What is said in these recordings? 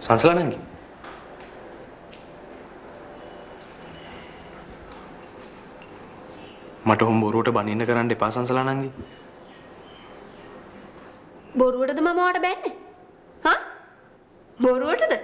සංසලා නංගි. මට හොම් බොරුවට බනින්න කරන්න එපා සංසලා නංගි. බොරුවටද මම ඔයාට බැන්නේ? හා? බොරුවටද?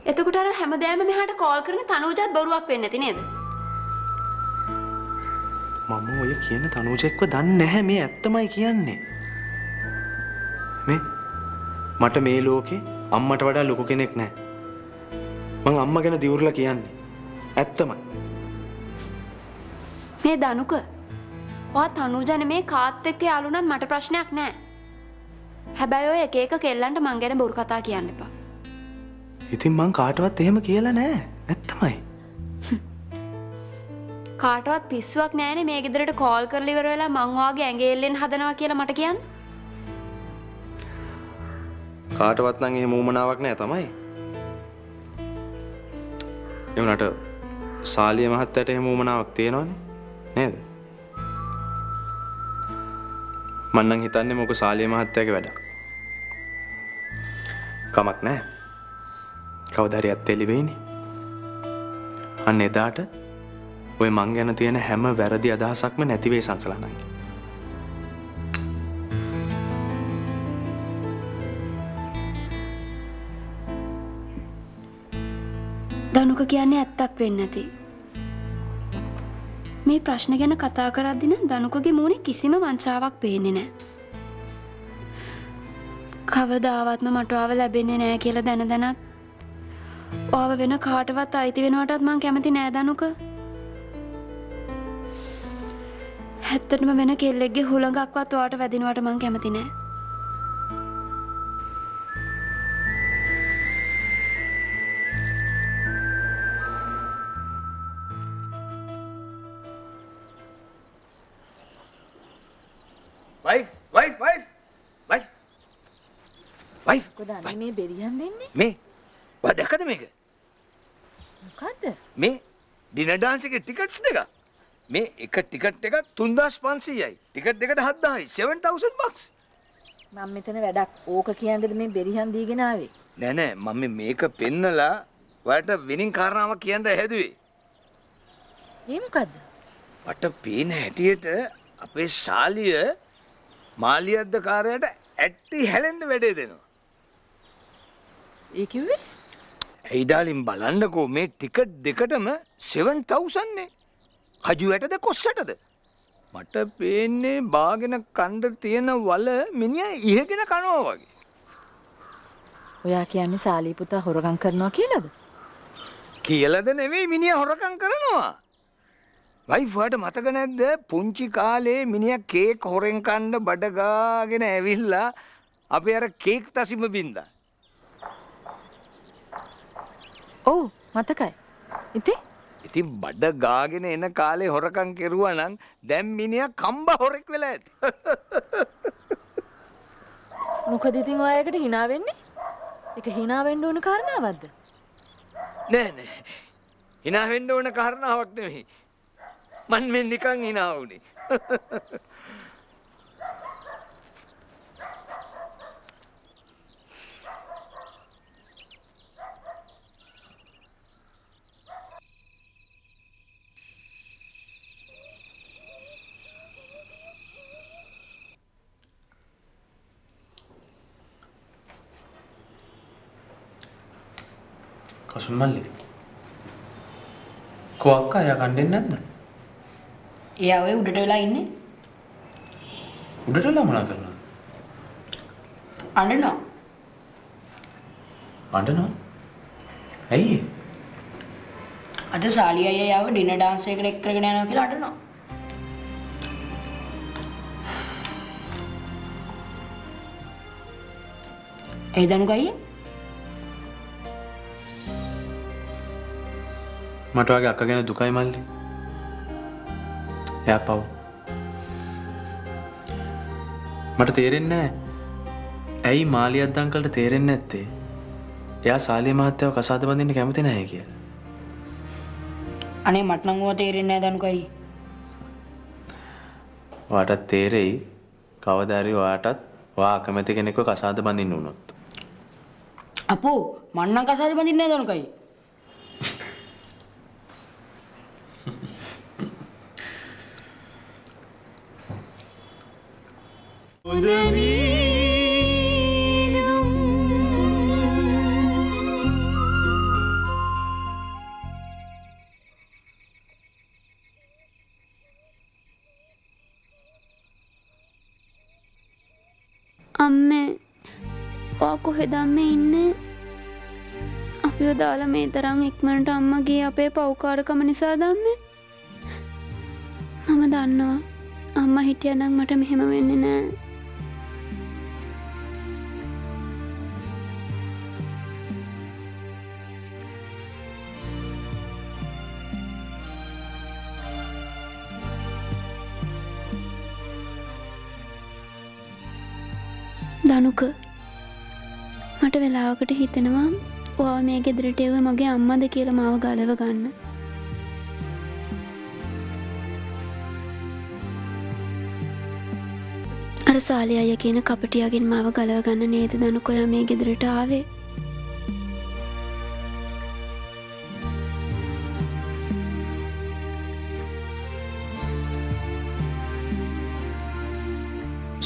එතකොට අර හැමදාම මෙහාට කෝල් කරන තනූජත් බොරුවක් වෙන්නේ නැති නේද? මම ඔය කියන තනූජෙක්ව දන්නේ නැහැ. මේ ඇත්තමයි කියන්නේ. මට මේ ලෝකේ අම්මට වඩා ලොකු කෙනෙක් නැහැ. මං අම්මා ගැන දියුරලා කියන්නේ. ඇත්තමයි. මේ දනුක ඔයා තනූජ නෙමේ කාත් එක්ක යාළුණත් මට ප්‍රශ්නයක් නැහැ. හැබැයි ඔය එක එක කෙල්ලන්ට මං ගැන බොරු කතා කියන්න එපා. ඉතින් මං කාටවත් එහෙම කියලා නැහැ. ඇත්තමයි. කාටවත් පිස්සුවක් නැහැනේ මේ ගෙදරට කෝල් කරලා ඉවර වෙලා මං ඔයාගේ ඇඟේ එල්ලෙන්න හදනවා කියලා මට කියන්න. කාටවත් නම් එහෙම උමනාවක් නැහැ තමයි. ඒ වුණාට සාලිය මහත්තයාට එහෙම උමනාවක් තියෙනවනේ නේද? මං නම් හිතන්නේ මොකද සාලිය මහත්තයාගේ වැඩක්. කමක් නැහැ. කවදා හරි ඇත්තෙලි වෙයිනේ. අන්න එදාට ඔය මං ගැන තියෙන හැම වැරදි අදහසක්ම නැති වෙයි සංසලා නංගි. දනුක කියන්නේ ඇත්තක් වෙන්නේ නැති. මේ ප්‍රශ්න ගැන කතා කරද්දී නම් දනුකගේ මූණේ කිසිම වංචාවක් පේන්නේ නැහැ. කවදාවත්ම මට ආව ලැබෙන්නේ නැහැ කියලා දැන දැනත් ආව වෙන කාටවත් අයිති වෙනවටත් මං කැමති නෑ දනුක. ඇත්තටම වෙන කෙල්ලෙක්ගේ හුළඟක්වත් ඔයාට වැදිනවට මං කැමති නෑ. වයිෆ් කොහොමද මේ බෙරියන් දෙන්නේ මේ ඔයා දැක්කද මේක මොකද්ද මේ ඩිනර් ඩාන්ස් එකේ ටිකට්ස් දෙක මේ එක ටිකට් එකක් 3500යි ටිකට් දෙකට 7000යි 7000 bucks මම මෙතන වැඩක් ඕක කියන්නද මේ බෙරියන් දීගෙන ආවේ නෑ මම මේක පෙන්නලා ඔයාලට විනින් කාරණාවක් කියන්න හැදුවේ ඒ මොකද්ද මට පේන හැටියට අපේ ශාලිය මාලියද්ද කාර්යයට ඇටි හැලෙන්න වැඩේ දෙනවා ඒ කිව්වේ ඇයි ඩාලින් බලන්නකෝ මේ ටිකට් දෙකටම 7000 නේ කජු වැටද කොස්සටද මට පේන්නේ බාගෙන කණ්ඩ තියෙන වල මිනිහා ඉහගෙන කනවා වගේ ඔයා කියන්නේ සාලී පුතා හොරගම් කරනවා කියලාද කියලාද නෙවෙයි මිනිහා හොරකම් කරනවා වයිෆ් වට මතක නැද්ද පුංචි කාලේ මිනිහා කේක් හොරෙන් කන්න බඩ ගාගෙන ඇවිල්ලා අපි අර කේක් තසිම බින්දා ඔව් මතකයි ඉතින් බඩ ගාගෙන එන කාලේ හොරකම් කෙරුවා නම් දැන් මිනිහා කම්බ හොරෙක් වෙලා ඇති මොකද ඉතින් ඔයාලකට hina වෙන්නේ ඒක hina වෙන්න ඕන කාරණාවක්ද නෑ hina වෙන්න ඕන කාරණාවක් නෙමෙයි මන් මේ නිකන් hina වුනේ කසුන් මල්ලි කෝ අක්කා යා කණ්ඩෙන්නේ නැද්ද? එයා ඔය උඩට වෙලා ඉන්නේ. උඩට වෙලා මොනා කරනවා? අඬනවා. අඬනවා? ඇයි? අද සාලි අයියා යාව ඩිනර් ඩාන්ස් එකකට එක් කරගෙන යනවා කියලා අඬනවා. ඒ දනුක අයියේ මට වගේ අක්ක ගැන දුකයි මල්ලි. එයා පව්. මට තේරෙන්නේ නැහැ. ඇයි මාලියද්ද අංකල්ට තේරෙන්නේ නැත්තේ? එයා සාලිය මහත්තයාව කසාද බඳින්න කැමති නැහැ කියලා. අනේ මට නම් ඕවා තේරෙන්නේ නැහැ දනුක අයියේ. ඔයාටත් තේරෙයි කවදා හරි ඔයාටත් ඔයා අකමැති කෙනෙක්ව කසාද බඳින්න උනොත්. අපෝ මන්නම් කසාද බඳින්නේ නැහැ දනුකයි. අම්මේ ඔයා කොහෙද අම්මේ ඉන්නේ? අපිව දාලා මේ තරම් ඉක්මනට අම්මා ගියේ අපේ පව්කාරකම නිසාද අම්මේ? මම දන්නවා අම්මා හිටියනම් මට මෙහෙම වෙන්නේ නෑ. දනුක මට වෙලාවකට හිතෙනවා ඔයා මේ ගෙදරට එව මගේ අම්මද කියලා මාව ගලව ගන්න. අර සාලි අය කියන කපටියාගෙන් මාව ගලව ගන්න නේද දනුක ඔයා මේ ගෙදරට ආවේ?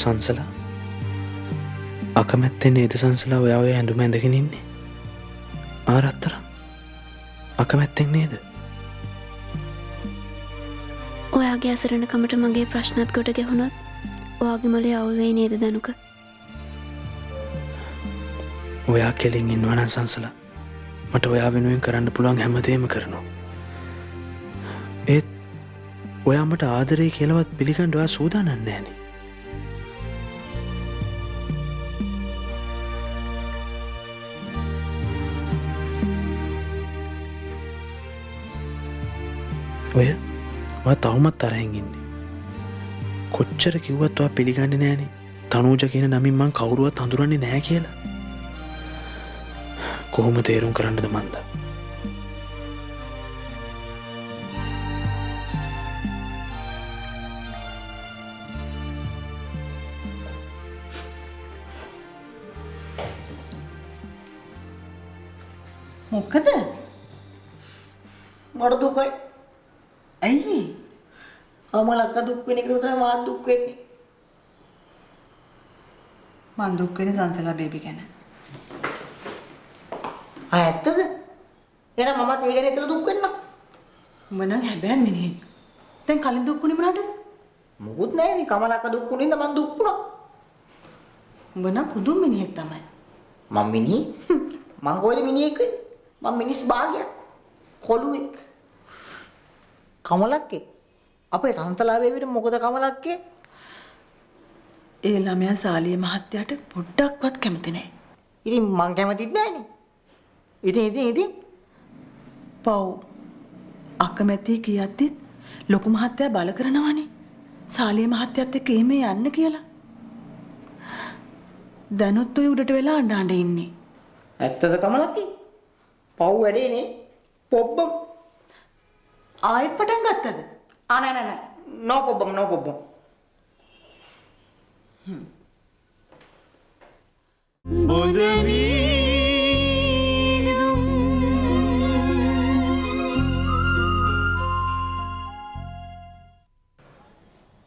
සංසලා අකමැත්තෙන් නේද සංසලා ඔයා ඔය ඇඳුම ඇඳගෙන ඉන්නේ? ආරත්තර අකමැත්තෙන් නේද? ඔයාගේ අසරණකමට මගේ ප්‍රශ්නත් කොට ගැහුණොත් ඔයාගේ මොලේ අවුල් වෙයි නේද දනුක? ඔයා කෙලින් ඉන්නවා නම් සංසලා මට ඔයා වෙනුවෙන් කරන්න පුළුවන් හැමදේම කරනවා. ඒත් ඔයා මට ආදරේ කියලාවත් පිළිගන්න ඔයා සූදානම් නැහැනේ. ඔයා තවමත් තරහින් ඉන්නේ. කොච්චර කිව්වත් ඔයා පිළිගන්නේ නෑනේ තනූජ කියන නමින් මං කවුරුවත් හඳුරන්නේ නෑ කියලා. කොහොම තේරුම් කරන්නද මන්ද? මොකද? මට දුකයි. ඇයි? අමලක්ක දුක් වෙන එකට තමයි මාත් දුක් වෙන්නේ. මං දුක් වෙන්නේ සංසලා බේබි ගැන. ඇත්තද? එහෙනම් මමත් ඒ ගැන හිතලා දුක් වෙන්නම්. උඹ නම් හැබැයි මිනිහෙක්. දැන් කලින් දුක් වුණේ මොනවටද? මොකුත් නැහැ නේ කමලක්ක දුක් වුණින්ද මං දුක් වුණා. උඹ නම් පුදුම මිනිහෙක් තමයි. මං මිනිහ? මං කොහෙද මිනිහෙක් වෙන්නේ? මං මිනිස් භාගයක්. කොළුවෙක්. කමලක්කේ අපේ සංතලා බේබිට මොකද කමලක්කේ? ඒ ළමයා සාලිය මහත්තයාට පොඩ්ඩක්වත් කැමති නැහැ. ඉතින් මං කැමතිත් නැහනේ. ඉතින් පව් අකමැති කියද්දිත් ලොකු මහත්තයා බල කරනවනේ සාලිය මහත්තයත් එක්ක එහෙම යන්න කියලා. දැනුත් ඔය උඩට වෙලා අඬ ඉන්නේ. ඇත්තද කමලක්කේ? පව් වැඩේනේ. පොබ්බම් ආයෙත් පටන් ගත්තද? නෑ. නෝ පොබ්බම්.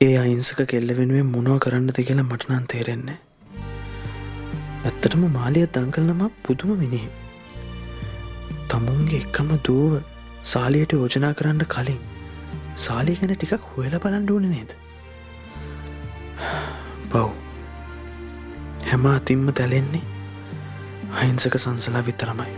ඒ අහිංසක කෙල්ල වෙනුවෙන් මොනව කරන්නද කියලා මට නම් තේරෙන්නේ. ඇත්තටම මාලිය දංකල්නම පුදුම මිනිහෙක්. තමුන්ගේ එකම දුව සාලියට යෝජනා කරන්න කලින් සාලිය ගැන ටිකක් හොයලා බලන්න ඕනේ නේද? පව් හැම අතින්ම තැලෙන්නේ අහිංසක සංසලා විතරමයි.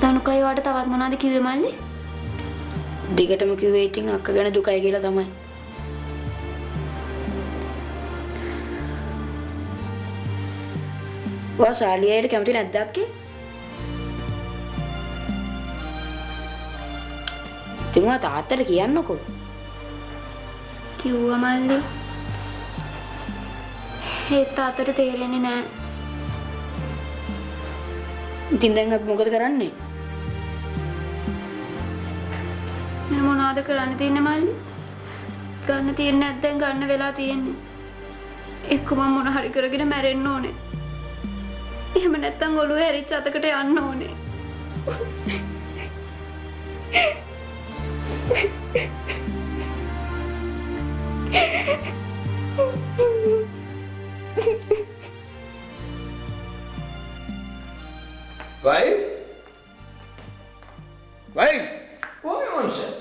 දනුකයි වාට තවත් මොනවද කිව්වේ මල්ලි? දිගටම කිව්වේ ඉතින් අක්ක ගැන දුකයි කියලා තමයි. වා සාලියට කැමති නැද්ද අක්කේ? ඉතින් ඔයා තාත්තට කියන්නකෝ. කිව්වා මල්ලි. ඒත් තාත්තට තේරෙන්නේ නෑ. ඉතින් දැන් අපි මොකද කරන්නේ? මම මොනවද කරන්න තියෙන්නේ මල්ලි? ගන්න තියෙන්නේ නැත්නම් ගන්න වෙලා තියෙන්නේ. එක්ක මම මොන හරි කරගෙන මැරෙන්න ඕනේ. එහෙම නැත්නම් ඔළුවේ හැරිච්ච අතකට යන්න ඕනේ. Wife? Wife? Why on set?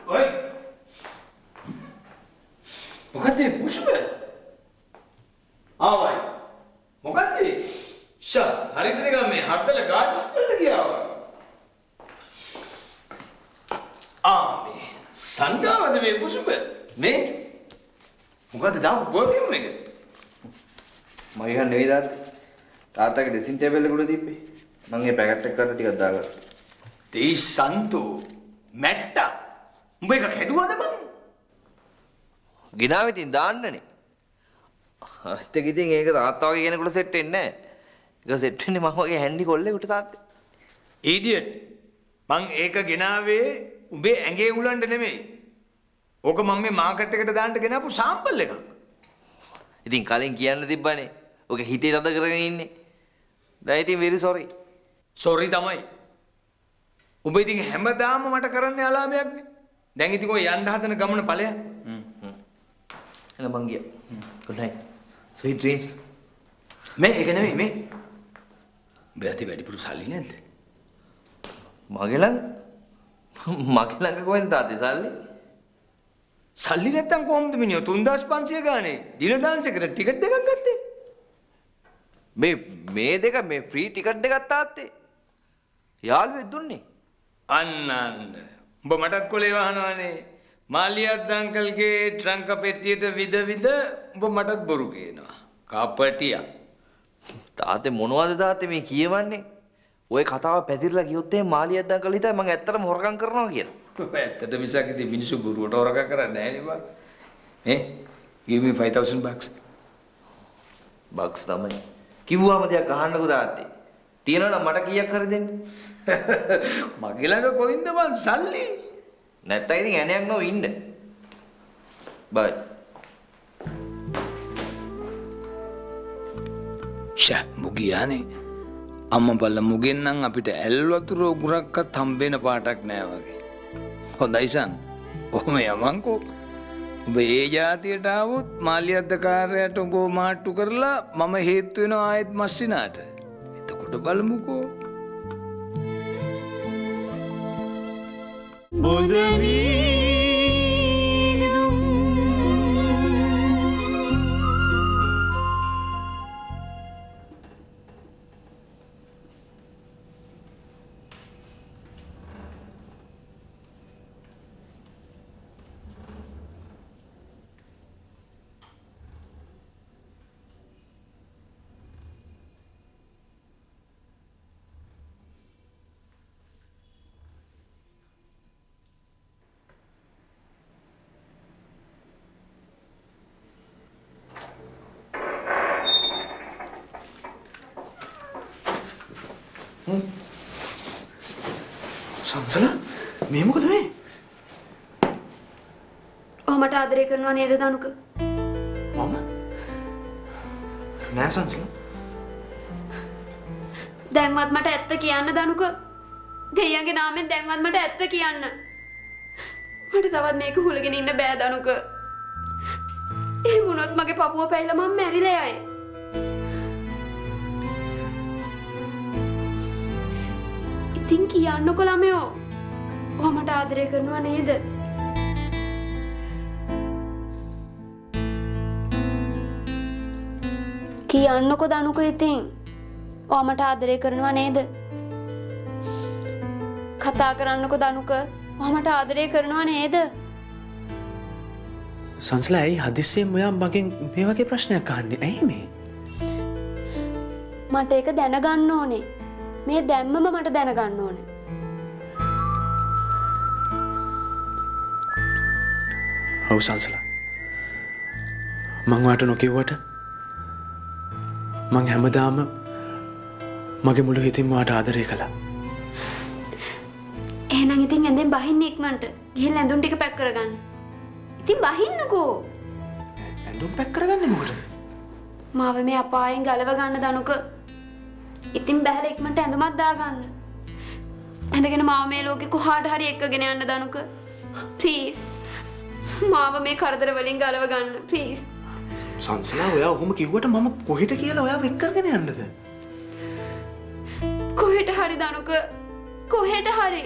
Wife? මොකද පුෂ්ප? ආවයි. මොකද? ෂා හරියට නිකන් මේ හඩල ගාඩ්ස් වලට ගියා වගේ. මේ සංගාවද මේ පුෂ්ප? මේ මොකද දාපු පර්ෆියුම් එක? මගේ ගන්න නෙවෙයි තාත්තගේ ඩ්‍රෙසින් ටේබල් එක උඩ තිබ්බේ. මම ඒ පැකට් එක කරලා ටිකක් දාගත්තා. තේ සන්තෝ මැට්ටා. උඹ එක කැඩුවද බං? ගිනාව ඉතින් දාන්නනේ. අනිත් එක ඉතින් ඒක තාත්තා වගේ කෙනෙකුට සෙට් වෙන්නේ නැහැ. ඒක සෙට් වෙන්නේ මම වගේ හැන්ඩි කොල්ලෙකුට තාත්තේ. ඉඩියට්. මං ඒක ගෙනාවේ උඹේ ඇඟේ උලන්න නෙමෙයි. ඕක මම මේ මාකට් එකට දාන්න ගෙනාපු සාම්පල් එකක්. ඉතින් කලින් කියන්න තිබ්බනේ. ඔක හිතේ තද කරගෙන ඉන්නේ. දැන් ඉතින් very sorry. සෝරි තමයි. උඹ ඉතින් හැමදාම මට කරන්නේ අලාභයක්නේ. දැන් ඉතින් ඔය යන්න හදන ගමන ඵලයක්. එන මං ගියා. good night. sweet dreams. මේ ඒක නෙමෙයි මේ. උඹ ඇති වැඩිපුර සල්ලි නැද්ද? මගේ ළඟ කොහෙන්ද තාත්තේ සල්ලි? සල්ලි නැත්තම් කොහොමද මිනිහා 3500 ගානේ ඩිනර් ඩාන්ස් එකට ටිකට් එකක් ගත්තේ? මේ දෙක මේ ෆ්‍රී ටිකට් දෙකක් තාත්තේ. යාළුවෙක් දුන්නේ. අන්න. උඹ මටත් කොලේ වහනවනේ. මාලියත් අංකල්ගේ ට්‍රංක පෙට්ටියට විද උඹ මටත් බොරු කියනවා. කපටියා. තාත්තේ මොනවද තාත්තේ මේ කියවන්නේ? ඔය කතාව පැතිරලා ගියොත් එහෙනම් මාලියත් අංකල් හිතයි මම ඇත්තටම හොරකම් කරනවා කියලා. ඇත්තට මිසක් ඉතින් මිනිස්සු බොරුවට හොරකම් කරන්නේ නැහැ නේ බං. give me $5,000. බක්ස් තමයි. කිව්වම දෙයක් අහන්නකෝ තාත්තේ. තියනවා නම් මට කීයක් හරි දෙන්න. මගේ ළඟ කොයින්ද බං සල්ලි? නැත්තම් ඉතින් ඇණයක් නෝ ඉන්න. බයි. ෂා මුගියානේ. අම්මා බල්ලා මුගෙන් නම් අපිට ඇල් වතුර උගුරක්වත් හම්බෙන පාටක් නෑ වගේ. හොඳයි සන්. ඔහොම යමන්කෝ. උඹ ඒ જાතියට ආවොත් මාලියද්ද කාර්යයට උඹ මාට්ටු කරලා මම හේතු වෙනවා ආයෙත් මස්සිනාට. එතකොට බලමුකෝ. සංසලා මේ මොකද මේ? ඔහු මට ආදරය කරනවා නේද දනුක? මම නෑ සංසලා. දැන්වත් මට ඇත්ත කියන්න දනුක. දෙයියන්ගේ නාමයෙන් දැන්වත් මට ඇත්ත කියන්න. මට තවත් මේක හුලගෙන ඉන්න බෑ දනුක. ඒ වුණොත් මගේ පපුව පැහිලා මම මැරිලා යයි. ඉතින් කියන්නකො ළමයෝ. ඔයා මට ආදරය කරනවා නේද? කියන්නකො දනුක ඉතින්. ඔයා මට ආදරය කරනවා නේද? කතා කරන්නකො දනුක. ඔයා මට ආදරය කරනවා නේද? සංසලා ඇයි හදිස්සියෙන් ඔයා මගෙන් මේ වගේ ප්‍රශ්නයක් අහන්නේ? ඇයි මේ? මට ඒක දැනගන්න ඕනේ. මේ දැම්මම මට දැනගන්න ඕනේ. ඔව් සංසලා. මං ඔයාට නොකිව්වට මං හැමදාම මගේ මුළු හිතින්ම ඔයාට ආදරය කළා. එහෙනම් ඉතින් ඇඳෙන් බහින්න ඉක්මනට. ගිහින් ඇඳුම් ටික පැක් කරගන්න. ඉතින් බහින්නකෝ. ඇඳුම් පැක් කරගන්නේ මොකටද? මාව මේ අපායෙන් ගලව ගන්න දනුක. ඉතින් බැලලා ඉක්මනට ඇඳුමක් දාගන්න. ඇඳගෙන මාව මේ ලෝකේ කොහාට හරි එක්කගෙන යන්න දනුක. ප්ලීස්. මාව මේ කරදර වලින් ගලව ගන්න. ප්ලීස්. සංසලා ඔයා ඔහොම කිව්වට මම කොහෙට කියලා ඔයාව එක් කරගෙන යන්නද? කොහෙට හරි දනුක. කොහෙට හරි.